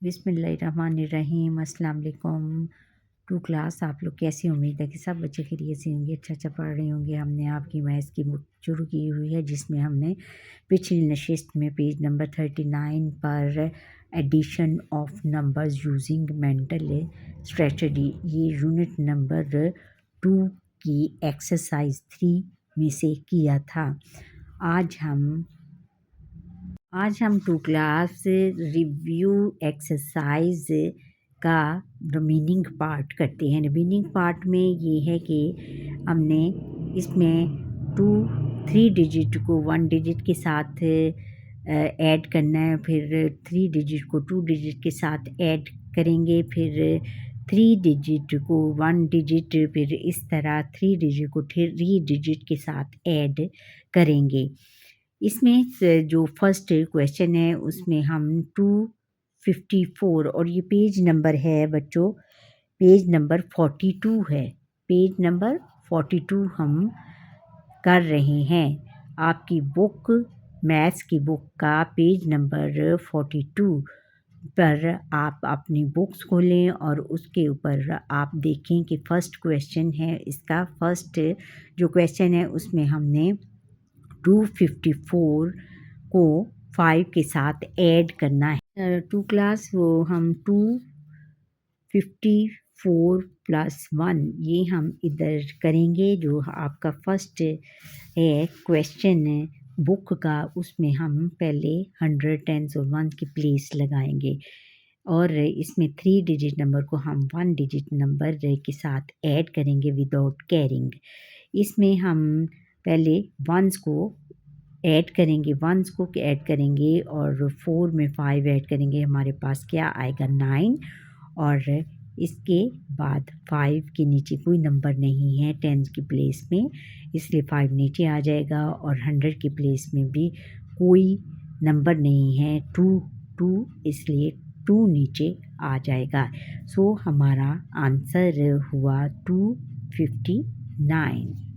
बिस्मिल्लाहिर्रहमानिर्रहीम। अस्सलाम वालेकुम टू क्लास। आप लोग कैसी? उम्मीद है कि सब बच्चे खैरियत से होंगे, अच्छा पढ़ रहे होंगे। हमने आपकी मैथ्स की बुक शुरू की हुई है, जिसमें हमने पिछली नशिस्त में पेज नंबर 39 पर addition of numbers using mental strategy, ये यूनिट नंबर 2 की एक्सरसाइज 3 में से किया था। आज हम टू क्लास रिव्यू एक्सरसाइज का रिमेनिंग पार्ट करते हैं। रिमेनिंग पार्ट में ये है कि हमने इसमें 3 डिजिट को 1 डिजिट के साथ ऐड करना है, फिर 3 डिजिट को 2 डिजिट के साथ ऐड करेंगे, फिर 3 डिजिट को 1 डिजिट, फिर इस तरह 3 डिजिट को 3 डिजिट के साथ ऐड करेंगे। इसमें जो फर्स्ट क्वेश्चन है उसमें हम 254, और ये पेज नंबर है बच्चों, पेज नंबर 42 है। पेज नंबर 42 हम कर रहे हैं। आपकी बुक, मैथ्स की बुक का पेज नंबर 42 पर आप अपनी बुक्स खोलें और उसके ऊपर आप देखें कि फर्स्ट क्वेश्चन है। इसका फर्स्ट जो क्वेश्चन है उसमें हमने 254 को 5 के साथ ऐड करना है। टू क्लास वो हम 254 प्लस 1 ये हम इधर करेंगे। जो आपका फर्स्ट है क्वेश्चन है बुक का, उसमें हम पहले 100, 10 और 1 की प्लेस लगाएंगे, और इसमें 3 डिजिट नंबर को हम 1 डिजिट नंबर के साथ ऐड करेंगे विदाउट कैरिंग। इसमें हम पहले वंस को ऐड करेंगे और 4 में 5 ऐड करेंगे, हमारे पास क्या आएगा 9, और इसके बाद 5 के नीचे कोई नंबर नहीं है 10 की प्लेस में, इसलिए 5 नीचे आ जाएगा, और 100 की प्लेस में भी कोई नंबर नहीं है 2, इसलिए 2 नीचे आ जाएगा। सो हमारा आंसर हुआ 259।